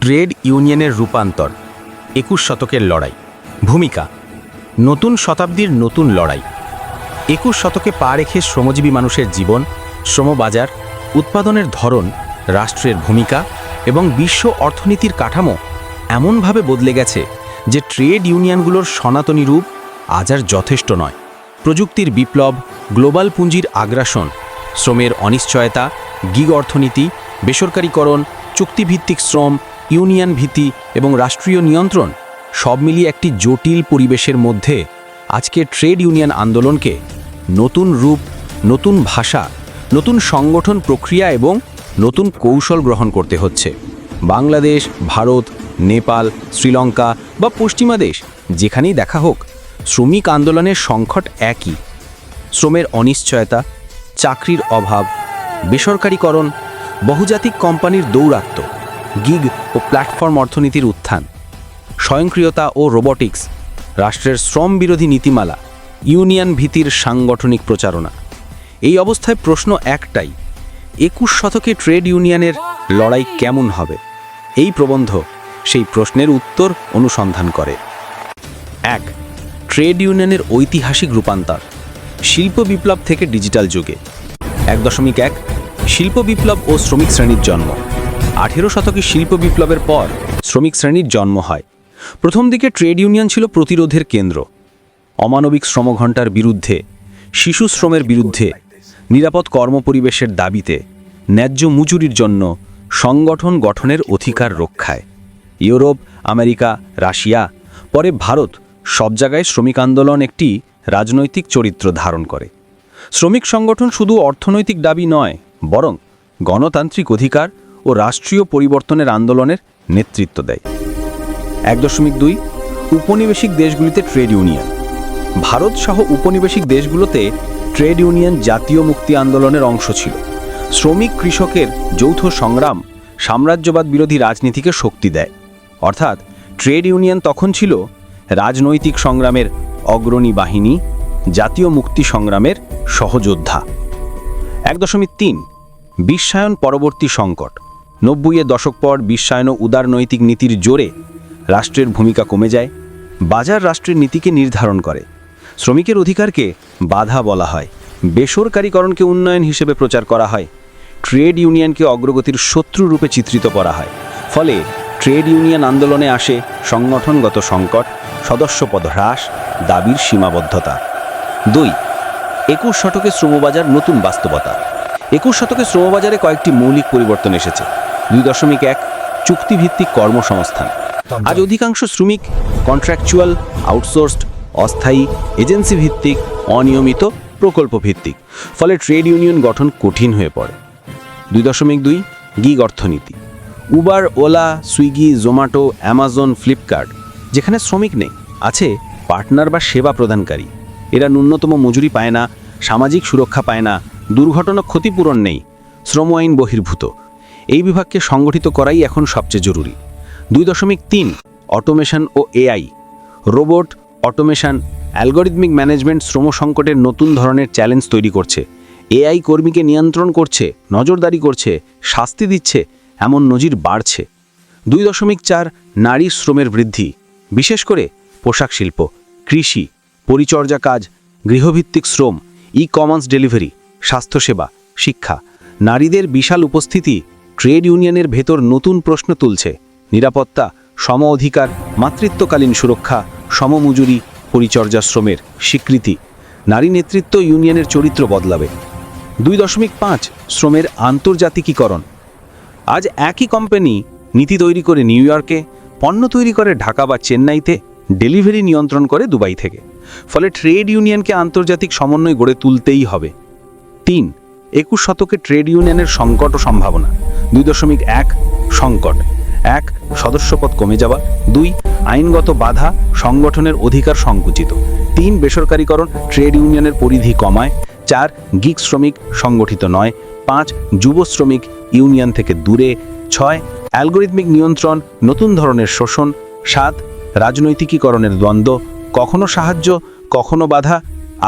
Trade ইউনিয়নের রূপান্তর ২১ শতকের লড়াই। ভূমিকা: নতুন শতাব্দীর নতুন লড়াই। ২১ শতকে পা রেখে শ্রমজীবী মানুষের জীবন, শ্রমবাজার, উৎপাদনের ধরন, রাষ্ট্রের ভূমিকা এবং বিশ্ব অর্থনীতির কাঠামো এমনভাবে বদলে গেছে যে ট্রেড ইউনিয়নগুলোর সনাতনী রূপ আজ আর যথেষ্ট নয়। প্রযুক্তির বিপ্লব, গ্লোবাল পুঁজির আগ্রাসন, শ্রমের অনিশ্চয়তা, গিগ অর্থনীতি, বেসরকারীকরণ, চুক্তিভিত্তিক শ্রম, ইউনিয়ন ভীতি এবং রাষ্ট্রীয় নিয়ন্ত্রণ সব মিলিয়ে একটি জটিল পরিবেশের মধ্যে আজকে ট্রেড ইউনিয়ন আন্দোলনকে নতুন রূপ, নতুন ভাষা, নতুন সংগঠন প্রক্রিয়া এবং নতুন কৌশল গ্রহণ করতে হচ্ছে। বাংলাদেশ, ভারত, নেপাল, শ্রীলঙ্কা বা পশ্চিমা দেশ যেখানেই দেখা হোক, শ্রমিক আন্দোলনের সংকট একই: শ্রমের অনিশ্চয়তা, চাকরির অভাব, বেসরকারীকরণ, বহুজাতিক কোম্পানির দৌরাত্ম্য, গিগ ও প্ল্যাটফর্ম অর্থনীতির উত্থান, স্বয়ংক্রিয়তা ও রোবটিক্স, রাষ্ট্রের শ্রম বিরোধী নীতিমালা, ইউনিয়ন ভীতির সাংগঠনিক প্রচারণা। এই অবস্থায় প্রশ্ন একটাই: ২১ শতকে ট্রেড ইউনিয়নের লড়াই কেমন হবে? এই প্রবন্ধ সেই প্রশ্নের উত্তর অনুসন্ধান করে। ১. ট্রেড ইউনিয়নের ঐতিহাসিক রূপান্তর, শিল্প বিপ্লব থেকে ডিজিটাল যুগে। ১.১ শিল্প বিপ্লব ও শ্রমিক শ্রেণীর জন্ম। ১৮ শতকে শিল্প বিপ্লবের পর শ্রমিক শ্রেণীর জন্ম হয়। প্রথম দিকে ট্রেড ইউনিয়ন ছিল প্রতিরোধের কেন্দ্র। অমানবিক শ্রমঘণ্টার বিরুদ্ধে, শিশু শ্রমের বিরুদ্ধে, নিরাপদ কর্মপরিবেশের দাবিতে, ন্যায্য মজুরির জন্য, সংগঠন গঠনের অধিকার রক্ষায়। ইউরোপ, আমেরিকা, রাশিয়া, পরে ভারত সব জায়গায় শ্রমিক আন্দোলন একটি রাজনৈতিক চরিত্র ধারণ করে। শ্রমিক সংগঠন শুধু অর্থনৈতিক দাবি নয়, বরং গণতান্ত্রিক অধিকার ও রাষ্ট্রীয় পরিবর্তনের আন্দোলনের নেতৃত্ব দেয়। ১.২ উপনিবেশিক দেশগুলিতে ট্রেড ইউনিয়ন। ভারত সহ উপনিবেশিক দেশগুলোতে ট্রেড ইউনিয়ন জাতীয় মুক্তি আন্দোলনের অংশ ছিল। শ্রমিক কৃষকের যৌথ সংগ্রাম সাম্রাজ্যবাদ বিরোধী রাজনীতিকে শক্তি দেয়। অর্থাৎ ট্রেড ইউনিয়ন তখন ছিল রাজনৈতিক সংগ্রামের অগ্রণী বাহিনী, জাতীয় মুক্তি সংগ্রামের সহযোদ্ধা। ১.৩ বিশ্বায়ন পরবর্তী সংকট। ৯০-এর দশক পর বিশ্বায়ন ও উদারনৈতিক নীতির জোরে রাষ্ট্রের ভূমিকা কমে যায়। বাজার রাষ্ট্রের নীতিকে নির্ধারণ করে। শ্রমিকের অধিকারকে বাধা বলা হয়। বেসরকারীকরণকে উন্নয়ন হিসেবে প্রচার করা হয়। ট্রেড ইউনিয়নকে অগ্রগতির শত্রু রূপে চিত্রিত করা হয়। ফলে ট্রেড ইউনিয়ন আন্দোলনে আসে সংগঠনগত সংকট, সদস্যপদ হ্রাস, দাবির সীমাবদ্ধতা। ২. ২১ শতকে শ্রমবাজার নতুন বাস্তবতা। ২১ শতকে শ্রমবাজারে কয়েকটি মৌলিক পরিবর্তন এসেছে। ২.১ চুক্তিভিত্তিক কর্মসংস্থান। আজ অধিকাংশ শ্রমিক কন্ট্রাকচুয়াল, আউটসোর্সড, অস্থায়ী, এজেন্সি ভিত্তিক, অনিয়মিত, প্রকল্প ভিত্তিক। ফলে ট্রেড ইউনিয়ন গঠন কঠিন হয়ে পড়ে। ২.২ গিগ অর্থনীতি। Uber, OLA, Swiggy, Zomato, Amazon, Flipkart যেখানে শ্রমিক নেই, আছে পার্টনার বা সেবা প্রদানকারী। এরা ন্যূনতম মজুরি পায় না, সামাজিক সুরক্ষা পায় না, দুর্ঘটনা ক্ষতিপূরণ নেই, শ্রম আইন বহির্ভূত। এই বিভাগকে সংগঠিত করাই এখন সবচেয়ে জরুরি। ২.৩ অটোমেশন ও AI. Robot, automation, algorithmic management শ্রম সংকটের নতুন ধরনের চ্যালেঞ্জ তৈরি করছে। এআই কর্মীকে নিয়ন্ত্রণ করছে, নজরদারি করছে, শাস্তি দিচ্ছে, এমন নজির বাড়ছে। ২.৪ নারী শ্রমের বৃদ্ধি, বিশেষ করে পোশাক শিল্প, কৃষি, পরিচর্যা কাজ, গৃহভিত্তিক শ্রম, ই কমার্স ডেলিভারি, স্বাস্থ্যসেবা, শিক্ষা। নারীদের বিশাল উপস্থিতি ট্রেড ইউনিয়নের ভেতর নতুন প্রশ্ন তুলছে। নিরাপত্তা, সম অধিকার, মাতৃত্বকালীন সুরক্ষা, সমমজুরি, পরিচর্যা শ্রমের স্বীকৃতি। নারী নেতৃত্ব ইউনিয়নের চরিত্র বদলাবে। ২.৫ শ্রমের আন্তর্জাতিকীকরণ। আজ একই কোম্পানি নীতি তৈরি করে নিউ ইয়র্কে, পণ্য তৈরি করে ঢাকা বা চেন্নাইতে, ডেলিভারি নিয়ন্ত্রণ করে দুবাই থেকে। ফলে ট্রেড ইউনিয়নকে আন্তর্জাতিক সমন্বয় গড়ে তুলতেই হবে। ৩. ২১ শতকে ট্রেড ইউনিয়নের সংকট ও সম্ভাবনা। ২.১ সংকট। ১. সদস্যপদ কমে যাওয়া। ২. আইনগত বাধা, সংগঠনের অধিকার সংকুচিত। ৩. বেসরকারীকরণ, ট্রেড ইউনিয়নের পরিধি কমায়। ৪. গিগ শ্রমিক, সংগঠিত নয়। ৫. যুব শ্রমিক, ইউনিয়ন থেকে দূরে। ৬. অ্যালগরিদমিক নিয়ন্ত্রণ, নতুন ধরনের শোষণ। ৭. রাজনৈতিকীকরণের দ্বন্দ্ব, কখনো সাহায্য, কখনো বাধা।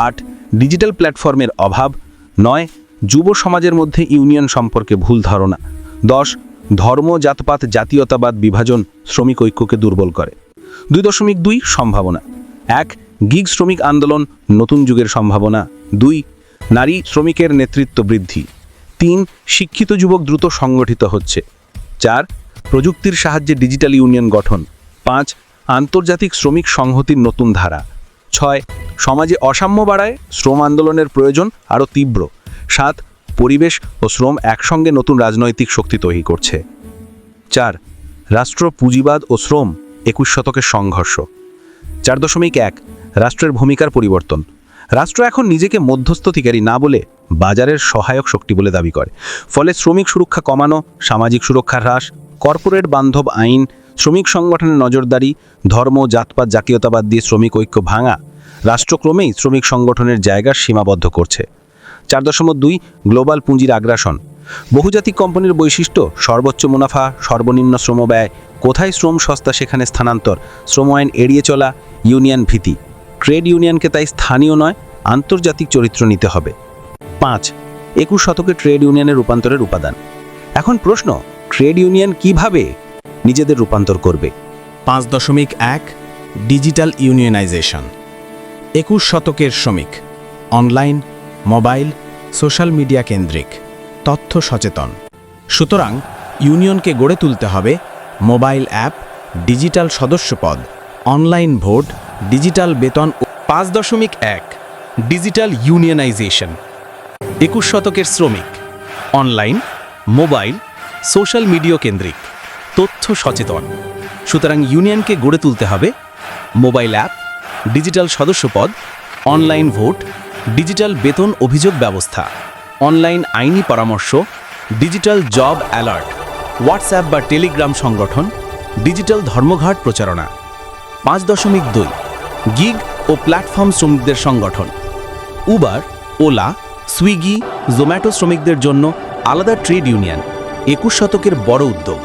৮. ডিজিটাল প্ল্যাটফর্মের অভাব। ৯. যুব সমাজের মধ্যে ইউনিয়ন সম্পর্কে ভুল ধারণা। ১০. ধর্ম জাতপাত জাতীয়তাবাদ বিভাজন শ্রমিক ঐক্যকে দুর্বল করে। 2.2 সম্ভাবনা। 1 গিগ শ্রমিক আন্দোলন নতুন যুগের সম্ভাবনা। 2 নারী শ্রমিকের নেতৃত্ব বৃদ্ধি। 3 শিক্ষিত যুবক দ্রুত সংগঠিত হচ্ছে। 4 প্রযুক্তির সাহায্যে ডিজিটাল ইউনিয়ন গঠন। 5 আন্তর্জাতিক শ্রমিক সংহতির নতুন ধারা। 6 সমাজে অসাম্য বাড়ায় শ্রম আন্দোলনের প্রয়োজন আরও তীব্র। 7 পরিবেশ ও শ্রম একসঙ্গে নতুন রাজনৈতিক শক্তি তৈরি করছে। 4 রাষ্ট্র পুঁজিবাদ ও শ্রম 21 শতকের সংঘর্ষ। 4.1 রাষ্ট্রের ভূমিকার পরিবর্তন। রাষ্ট্র এখন নিজেকে মধ্যস্থতাকারী না বলে বাজারের সহায়ক শক্তি বলে দাবি করে। ফলে শ্রমিক সুরক্ষা কমানো, সামাজিক সুরক্ষা হ্রাস, কর্পোরেট বান্ধব আইন, শ্রমিক সংগঠনের নজরদারি, ধর্ম জাতপাত জাতীয়তাবাদ দিয়ে শ্রমিক ঐক্য ভাঙা রাষ্ট্রক্রমেই শ্রমিক সংগঠনের জায়গা সীমাবদ্ধ করছে। 4.2 গ্লোবাল পুঁজির আগ্রাসন। বহুজাতিক কোম্পানির বৈশিষ্ট্য সর্বোচ্চ মুনাফা, সর্বনিম্ন শ্রমব্যয়, কোথায় শ্রম সস্তা সেখানে স্থানান্তর, শ্রম আইন এড়িয়ে চলা, ইউনিয়ন ভীতি। ট্রেড ইউনিয়নকে তাই স্থানীয় নয় আন্তর্জাতিক চরিত্র নিতে হবে। 5 21 শতকে ট্রেড ইউনিয়নের রূপান্তরের উপাদান। এখন প্রশ্ন, ট্রেড ইউনিয়ন কিভাবে নিজেদের রূপান্তর করবে? 5.1 ডিজিটাল ইউনিয়নাইজেশন। 21 শতকের শ্রমিক অনলাইন, মোবাইল, সোশ্যাল মিডিয়া কেন্দ্রিক, তথ্য সচেতন। সুতরাং ইউনিয়নকে গড়ে তুলতে হবে মোবাইল অ্যাপ, ডিজিটাল সদস্যপদ, অনলাইন ভোট, ডিজিটাল বেতন। 5.1 ডিজিটাল ইউনিয়নাইজেশন। 21 শতকের শ্রমিক অনলাইন, মোবাইল, সোশ্যাল মিডিয়া কেন্দ্রিক, তথ্য সচেতন। সুতরাং ইউনিয়নকে গড়ে তুলতে হবে মোবাইল অ্যাপ, ডিজিটাল সদস্যপদ, অনলাইন ভোট, ডিজিটাল বেতন অভিযোগ ব্যবস্থা, অনলাইন আইনি পরামর্শ, ডিজিটাল জব অ্যালার্ট, হোয়াটসঅ্যাপ বা টেলিগ্রাম সংগঠন, ডিজিটাল ধর্মঘট প্রচারণা। 5.2 গিগ ও প্ল্যাটফর্ম শ্রমিকদের সংগঠন। উবার, ওলা, সুইগি, জোম্যাটো শ্রমিকদের জন্য আলাদা ট্রেড ইউনিয়ন 21 শতকের বড় উদ্যোগ।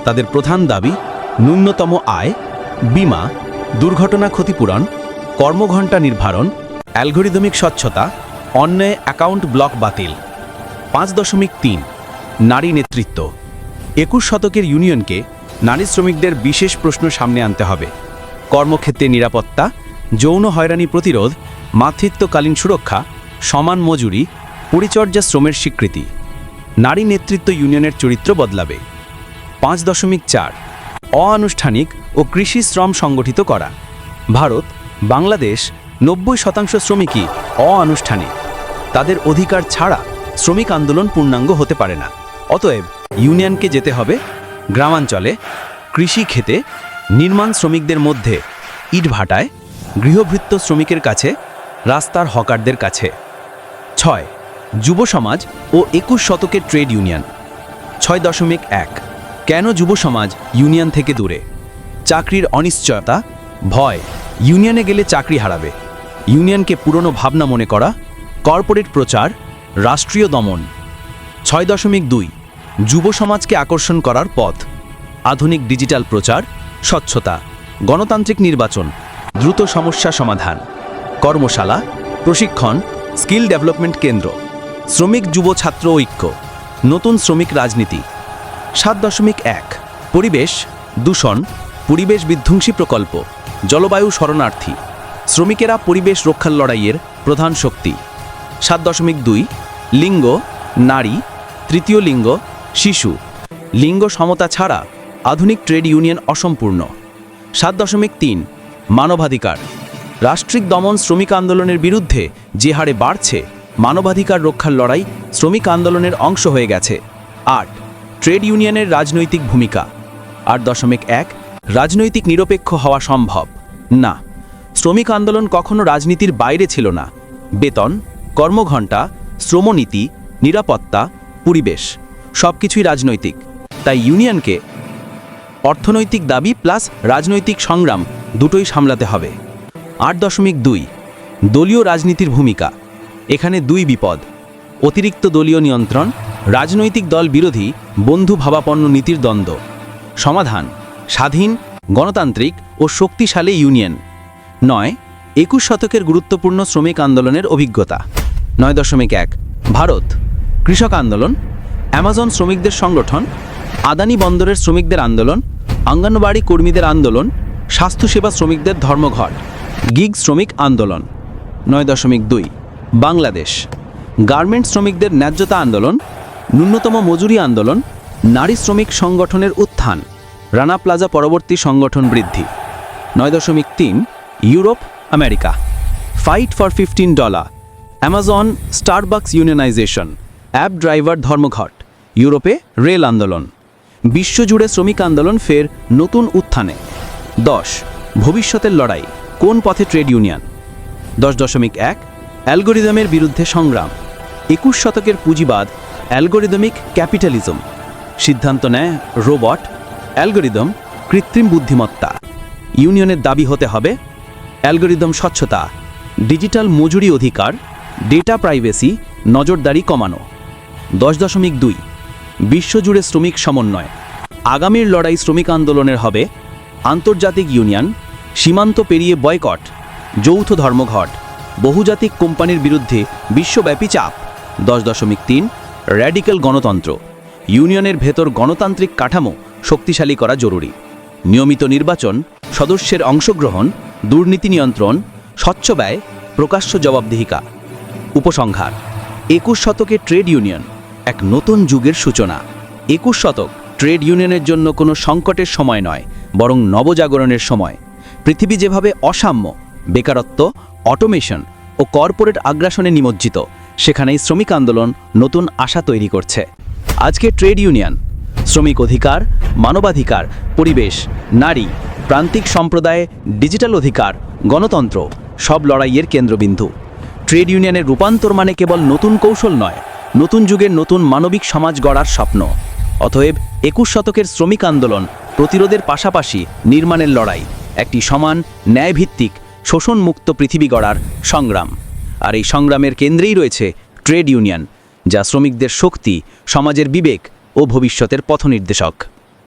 তাদের প্রধান দাবি ন্যূনতম আয়, বীমা, দুর্ঘটনা ক্ষতিপূরণ, কর্মঘণ্টা নির্ধারণ, অ্যালগরিদমিক স্বচ্ছতা, অন্যায় অ্যাকাউন্ট ব্লক বাতিল। 5.3 নারী নেতৃত্ব। 21 শতকের ইউনিয়নকে নারী শ্রমিকদের বিশেষ প্রশ্ন সামনে আনতে হবে। কর্মক্ষেত্রে নিরাপত্তা, যৌন হয়রানি প্রতিরোধ, মাতৃত্বকালীন সুরক্ষা, সমান মজুরি, পরিচর্যা শ্রমের স্বীকৃতি। নারী নেতৃত্ব ইউনিয়নের চরিত্র বদলাবে। 5.4 অআনুষ্ঠানিক ও কৃষি শ্রম সংগঠিত করা। ভারত, বাংলাদেশ 90% শ্রমিকই অআনুষ্ঠানিক। তাদের অধিকার ছাড়া শ্রমিক আন্দোলন পূর্ণাঙ্গ হতে পারে না। অতএব ইউনিয়নকে যেতে হবে গ্রামাঞ্চলে, কৃষি ক্ষেতে, নির্মাণ শ্রমিকদের মধ্যে, ইটভাটায়, গৃহভৃত্য শ্রমিকের কাছে, রাস্তার হকারদের কাছে। 6 যুব সমাজ ও 21 শতকের ট্রেড ইউনিয়ন। 6.1 কেন যুব সমাজ ইউনিয়ন থেকে দূরে? চাকরির অনিশ্চয়তা, ভয়, ইউনিয়নে গেলে চাকরি হারাবে, ইউনিয়নকে পুরনো ভাবনা মনে করা, কর্পোরেট প্রচার, রাষ্ট্রীয় দমন। 6.2 যুব সমাজকে আকর্ষণ করার পথ। আধুনিক ডিজিটাল প্রচার, স্বচ্ছতা, গণতান্ত্রিক নির্বাচন, দ্রুত সমস্যা সমাধান, কর্মশালা, প্রশিক্ষণ, স্কিল ডেভেলপমেন্ট কেন্দ্র, শ্রমিক যুব ছাত্র ঐক্য, নতুন শ্রমিক রাজনীতি। 7.1 পরিবেশ দূষণ, পরিবেশ বিধ্বংসী প্রকল্প, জলবায়ু শরণার্থী, শ্রমিকেরা পরিবেশ রক্ষার লড়াইয়ের প্রধান শক্তি। 7.2 লিঙ্গ, নারী, তৃতীয় লিঙ্গ, শিশু, লিঙ্গ সমতা ছাড়া আধুনিক ট্রেড ইউনিয়ন অসম্পূর্ণ। 7.3 মানবাধিকার, রাষ্ট্রিক দমন শ্রমিক আন্দোলনের বিরুদ্ধে যে হারে বাড়ছে, মানবাধিকার রক্ষার লড়াই শ্রমিক আন্দোলনের অংশ হয়ে গেছে। 8 ট্রেড ইউনিয়নের রাজনৈতিক ভূমিকা। 8.1 রাজনৈতিক নিরপেক্ষ হওয়া সম্ভব না। শ্রমিক আন্দোলন কখনো রাজনীতির বাইরে ছিল না। বেতন, কর্মঘণ্টা, শ্রমনীতি, নিরাপত্তা, পরিবেশ সবকিছুই রাজনৈতিক। তাই ইউনিয়নকে অর্থনৈতিক দাবি প্লাস রাজনৈতিক সংগ্রাম দুটোই সামলাতে হবে। 8.2 দলীয় রাজনীতির ভূমিকা। এখানে 2 বিপদ: অতিরিক্ত দলীয় নিয়ন্ত্রণ, রাজনৈতিক দল বিরোধী বন্ধু ভাবাপন্ন নীতির দ্বন্দ্ব। সমাধান: স্বাধীন, গণতান্ত্রিক ও শক্তিশালী ইউনিয়ন। 9 21 শতকের গুরুত্বপূর্ণ শ্রমিক আন্দোলনের অভিজ্ঞতা। 9.1 ভারত, কৃষক আন্দোলন, অ্যামাজন শ্রমিকদের সংগঠন, আদানি বন্দরের শ্রমিকদের আন্দোলন, অঙ্গনবাড়ি কর্মীদের আন্দোলন, স্বাস্থ্যসেবা শ্রমিকদের ধর্মঘট, গিগ শ্রমিক আন্দোলন। 9.2 বাংলাদেশ গার্মেন্টস শ্রমিকদের ন্যায্যতা আন্দোলন, ন্যূনতম মজুরি আন্দোলন, নারী শ্রমিক সংগঠনের উত্থান, রানা প্লাজা পরবর্তী সংগঠন বৃদ্ধি। 9.3 Europe America fight for $15, Amazon Starbucks unionization, app driver ধর্মঘট, ইউরোপে রেল আন্দোলন। বিশ্বজুড়ে শ্রমিক আন্দোলন ফের নতুন উত্থানে। 10 ভবিষ্যতের লড়াই, কোন পথে ট্রেড ইউনিয়ন। 10.1 অ্যালগোরিদমের বিরুদ্ধে সংগ্রাম, 21 শতকের পুঁজিবাদ, অ্যালগোরিদমিক ক্যাপিটালিজম। সিদ্ধান্ত নেয় রোবট, অ্যালগোরিদম, কৃত্রিম বুদ্ধিমত্তা। ইউনিয়নের দাবি হতে হবে অ্যালগোরিদম স্বচ্ছতা, ডিজিটাল মজুরি অধিকার, ডেটা প্রাইভেসি, নজরদারি কমানো। 10.2 বিশ্বজুড়ে শ্রমিক সমন্বয়, আগামীর লড়াই শ্রমিক আন্দোলনের হবে আন্তর্জাতিক ইউনিয়ন, সীমান্ত পেরিয়ে বয়কট, যৌথ ধর্মঘট, বহুজাতিক কোম্পানির বিরুদ্ধে বিশ্বব্যাপী চাপ। 10.3 র্যাডিক্যাল গণতন্ত্র, ইউনিয়নের ভেতর গণতান্ত্রিক কাঠামো শক্তিশালী করা জরুরি। নিয়মিত নির্বাচন, সদস্যের অংশগ্রহণ, দুর্নীতি নিয়ন্ত্রণ, স্বচ্ছ ব্যয়, প্রকাশ্য জবাবদিহিকা। উপসংহার, 21 শতকে ট্রেড ইউনিয়ন এক নতুন যুগের সূচনা। 21 শতক ট্রেড ইউনিয়নের জন্য কোনো সংকটের সময় নয়, বরং নবজাগরণের সময়। পৃথিবী যেভাবে অসাম্য, বেকারত্ব, অটোমেশন ও কর্পোরেট আগ্রাসনে নিমজ্জিত, সেখানেই শ্রমিক আন্দোলন নতুন আশা তৈরি করছে। আজকে ট্রেড ইউনিয়ন শ্রমিক অধিকার, মানবাধিকার, পরিবেশ, নারী, প্রান্তিক সম্প্রদায়, ডিজিটাল অধিকার, গণতন্ত্র সব লড়াইয়ের কেন্দ্রবিন্দু। ট্রেড ইউনিয়নের রূপান্তর মানে কেবল নতুন কৌশল নয়, নতুন যুগের নতুন মানবিক সমাজ গড়ার স্বপ্ন। অতএব 21 শতকের শ্রমিক আন্দোলন প্রতিরোধের পাশাপাশি নির্মাণের লড়াই, একটি সমান, ন্যায়ভিত্তিক, শোষণমুক্ত পৃথিবী গড়ার সংগ্রাম। আর এই সংগ্রামের কেন্দ্রেই রয়েছে ট্রেড ইউনিয়ন, যা শ্রমিকদের শক্তি, সমাজের বিবেক ও ভবিষ্যতের পথনির্দেশক।